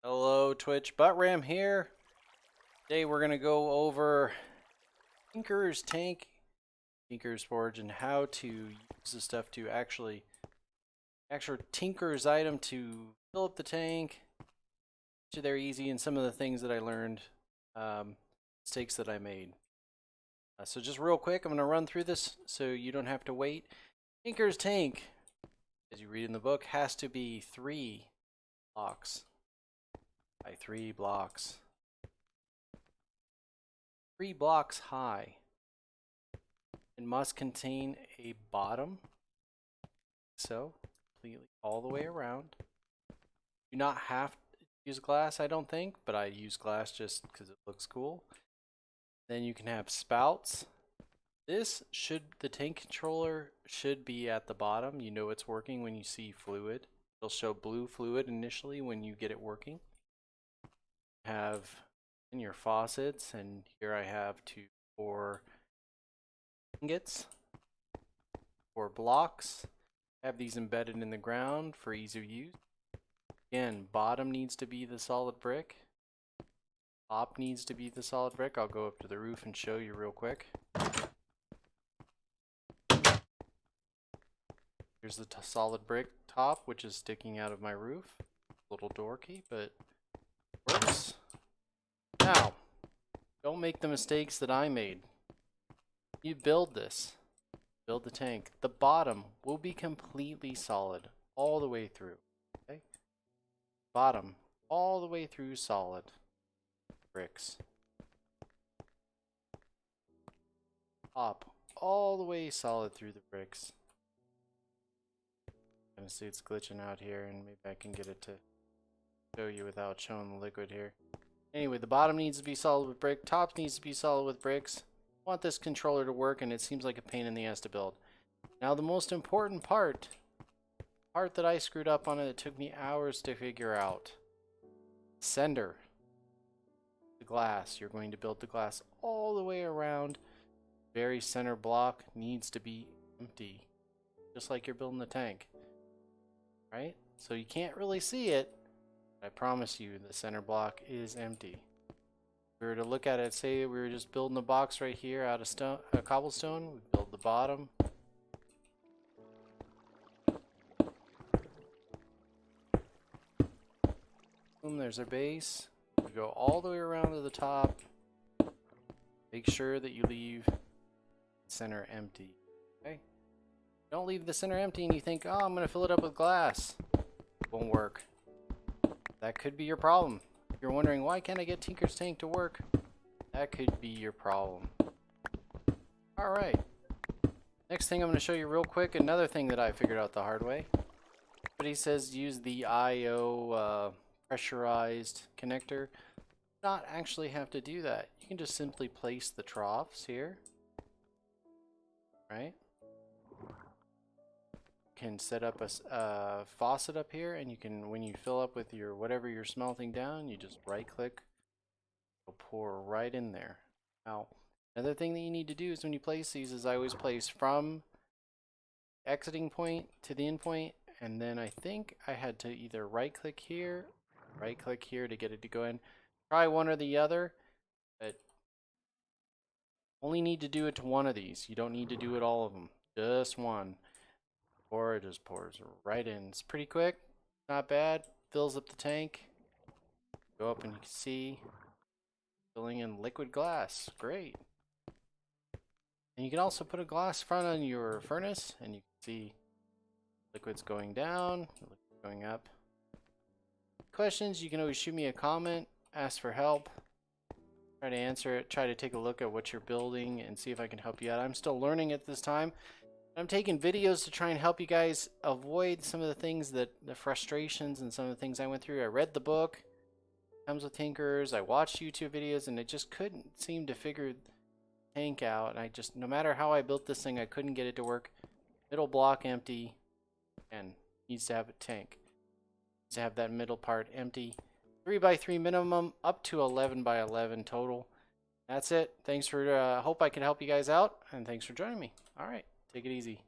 Hello Twitch, Buttram here. Today we're going to go over Tinker's Tank, Tinker's Forge, and how to use the stuff to actual Tinker's item to fill up the tank. They're easy, and some of the things that I learned, mistakes that I made. So just real quick, I'm going to run through this so you don't have to wait. Tinker's Tank, as you read in the book, has to be 3 blocks by 3 blocks. 3 blocks high. It must contain a bottom, so completely all the way around. Do not have to use glass, I don't think, but I use glass just because it looks cool. Then you can have spouts. The tank controller should be at the bottom. You know it's working when you see fluid. It'll show blue fluid initially when you get it working. Have in your faucets, and here I have 4 ingots, 4 blocks. Have these embedded in the ground for ease of use. Again, bottom needs to be the solid brick. Top needs to be the solid brick. I'll go up to the roof and show you real quick. Here's the solid brick top, which is sticking out of my roof. Little dorky, but works. Now, don't make the mistakes that I made. You build this. Build the tank. The bottom will be completely solid all the way through. Okay? Bottom all the way through solid bricks. Top all the way solid through the bricks. I'm gonna see it's glitching out here, and maybe I can get it to show you without showing the liquid here. Anyway, the bottom needs to be solid with brick. Top needs to be solid with bricks. I want this controller to work, and it seems like a pain in the ass to build. Now the most important part that I screwed up on, it took me hours to figure out. Sender. The glass. You're going to build the glass all the way around. Very center block needs to be empty. Just like you're building the tank. Right? So you can't really see it. I promise you the center block is empty. If we were to look at it, say we were just building a box right here out of cobblestone, we build the bottom. Boom, there's our base. We go all the way around to the top. Make sure that you leave the center empty. Okay? Don't leave the center empty and you think, oh, I'm going to fill it up with glass. It won't work. That could be your problem. If you're wondering, why can't I get Tinker's Tank to work? That could be your problem. Alright. Next thing I'm going to show you real quick, another thing that I figured out the hard way. But he says use the IO pressurized connector. Not actually have to do that. You can just simply place the troughs here. Right? Can set up a faucet up here, and you can, when you fill up with your whatever you're smelting down, you just right click, it'll pour right in there. Now another thing that you need to do is when you place these, is I always place from exiting point to the end point, and then I think I had to either right click here to get it to go in. Try one or the other, but only need to do it to one of these. You don't need to do it all of them, just one. Or it just pours right in. It's pretty quick, not bad. Fills up the tank. Go up and you can see filling in liquid glass. Great. And you can also put a glass front on your furnace, and you can see liquids going down, liquids going up. Questions, you can always shoot me a comment, ask for help, try to answer it, try to take a look at what you're building and see if I can help you out. I'm still learning at this time. I'm taking videos to try and help you guys avoid some of the things the frustrations and some of the things I went through. I read the book, Comes with Tinkers. I watched YouTube videos, and I just couldn't seem to figure the tank out. And no matter how I built this thing, I couldn't get it to work. Middle block empty, and needs to have a tank. Needs to have that middle part empty. 3 by 3 minimum, up to 11 by 11 total. That's it. Thanks for, hope I can help you guys out, and thanks for joining me. All right. Take it easy.